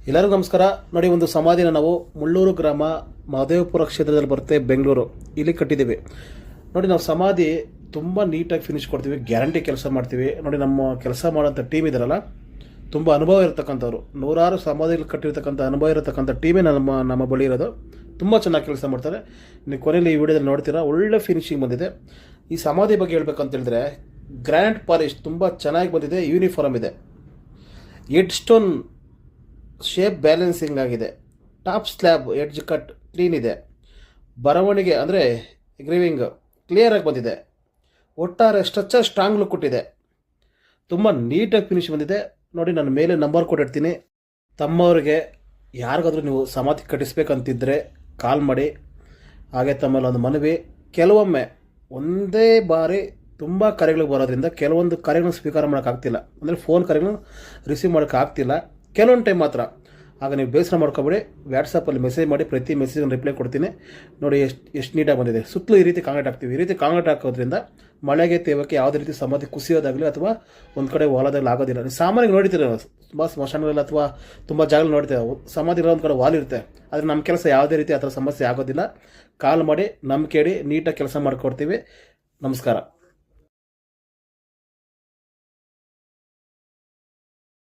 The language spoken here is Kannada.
ಎಲ್ಲರಿಗೂ ನಮಸ್ಕಾರ. ನೋಡಿ, ಒಂದು ಸಮಾಧಿನ ನಾವು ಮುಳ್ಳೂರು ಗ್ರಾಮ ಮಹದೇವಪುರ ಕ್ಷೇತ್ರದಲ್ಲಿ ಬರುತ್ತೆ, ಬೆಂಗಳೂರು. ಇಲ್ಲಿ ಕಟ್ಟಿದ್ದೀವಿ. ನೋಡಿ, ನಾವು ಸಮಾಧಿ ತುಂಬ ನೀಟಾಗಿ ಫಿನಿಶ್ ಕೊಡ್ತೀವಿ, ಗ್ಯಾರಂಟಿ ಕೆಲಸ ಮಾಡ್ತೀವಿ. ನೋಡಿ, ನಮ್ಮ ಕೆಲಸ ಮಾಡೋಂಥ ಟೀಮ್ ಇದಾರಲ್ಲ, ತುಂಬ ಅನುಭವ ಇರತಕ್ಕಂಥವ್ರು, ನೂರಾರು ಸಮಾಧಿಗಳು ಕಟ್ಟಿರ್ತಕ್ಕಂಥ ಅನುಭವ ಇರತಕ್ಕಂಥ ಟೀಮೇ ನಮ್ಮ ಬಳಿ ಇರೋದು. ತುಂಬ ಚೆನ್ನಾಗಿ ಕೆಲಸ ಮಾಡ್ತಾರೆ. ನೀವು ಕೊನೆಯಲ್ಲಿ ಈ ವಿಡಿಯೋದಲ್ಲಿ ನೋಡ್ತೀರಾ, ಒಳ್ಳೆ ಫಿನಿಶಿಂಗ್ ಬಂದಿದೆ. ಈ ಸಮಾಧಿ ಬಗ್ಗೆ ಹೇಳ್ಬೇಕಂತ ಹೇಳಿದ್ರೆ, ಗ್ರ್ಯಾಂಡ್ ಪಾಲಿಶ್ ತುಂಬ ಚೆನ್ನಾಗಿ ಬಂದಿದೆ, ಯೂನಿಫಾರ್ಮ್ ಇದೆ, ಹೆಡ್ ಸ್ಟೋನ್ ಶೇಪ್ ಬ್ಯಾಲೆನ್ಸಿಂಗ್ ಆಗಿದೆ, top slab edge cut clean ಇದೆ, ಬರವಣಿಗೆ ಅಂದರೆ ಗ್ರೀವಿಂಗ್ ಕ್ಲಿಯರಾಗಿ ಬಂದಿದೆ, ಒಟ್ಟಾರೆ ಸ್ಟ್ರಕ್ಚರ್ ಸ್ಟ್ರಾಂಗ್ ಲುಕ್ ಕೊಟ್ಟಿದೆ, ತುಂಬ ನೀಟಾಗಿ ಫಿನಿಶ್ ಬಂದಿದೆ. ನೋಡಿ, ನಾನು ಮೇಲೆ ನಂಬರ್ ಕೊಟ್ಟಿರ್ತೀನಿ. ತಮ್ಮವ್ರಿಗೆ ಯಾರಿಗಾದ್ರೂ ನೀವು ಸಮಾಧಿ ಕಟ್ಟಿಸ್ಬೇಕಂತಿದ್ದರೆ ಕಾಲ್ ಮಾಡಿ. ಹಾಗೆ ತಮ್ಮಲ್ಲಿ ಒಂದು ಮನವಿ, ಕೆಲವೊಮ್ಮೆ ಒಂದೇ ಬಾರಿ ತುಂಬ ಕರೆಗಳಿಗೆ ಬರೋದ್ರಿಂದ ಕೆಲವೊಂದು ಕರೆಗಳನ್ನು ಸ್ವೀಕಾರ ಮಾಡೋಕ್ಕಾಗ್ತಿಲ್ಲ, ಅಂದರೆ ಫೋನ್ ಕರೆಗಳನ್ನು ರಿಸೀವ್ ಮಾಡೋಕ್ಕಾಗ್ತಿಲ್ಲ ಕೆಲವೊಂದು ಟೈಮ್ ಮಾತ್ರ. ಆಗ ನೀವು ಬೇಸರ ಮಾಡ್ಕೊಬೇಡಿ, ವ್ಯಾಟ್ಸಪ್ಪಲ್ಲಿ ಮೆಸೇಜ್ ಮಾಡಿ, ಪ್ರತಿ ಮೆಸೇಜ್ಗೆ ರಿಪ್ಲೈ ಕೊಡ್ತೀನಿ. ನೋಡಿ ಎಷ್ಟು ನೀಟಾಗಿ ಬಂದಿದೆ. ಸುತ್ತಲೂ ಈ ರೀತಿ ಕಾಂಕ್ರೀಟ್ ಹಾಕ್ತೀವಿ. ಈ ರೀತಿ ಕಾಂಕ್ರೀಟ್ ಹಾಕೋದ್ರಿಂದ ಮಳೆಗೆ ತೇವಕ್ಕೆ ಯಾವುದೇ ರೀತಿ ಸಮಾಧಿ ಕುಸಿಯೋದಾಗಲಿ ಅಥವಾ ಒಂದು ಕಡೆ ಹೊಲದಾಗಲಿ ಆಗೋದಿಲ್ಲ. ನೀವು ಸಾಮಾನ್ಯವಾಗಿ ನೋಡ್ತೀರ, ತುಂಬ ಸ್ಮಶಾನಗಳಲ್ಲಿ ಅಥವಾ ತುಂಬ ಜಾಗದಲ್ಲಿ ನೋಡ್ತೇವೆ, ಸಮಾಧಿಗಳ ಒಂದು ಕಡೆ ವಾಲ್ ಇರುತ್ತೆ. ಆದರೆ ನಮ್ಮ ಕೆಲಸ ಯಾವುದೇ ರೀತಿ ಆ ಥರ ಸಮಸ್ಯೆ ಆಗೋದಿಲ್ಲ. ಕಾಲ್ ಮಾಡಿ, ನಂಬಿಕೆ ಇಡಿ, ನೀಟಾಗಿ ಕೆಲಸ ಮಾಡಿಕೊಡ್ತೀವಿ. ನಮಸ್ಕಾರ.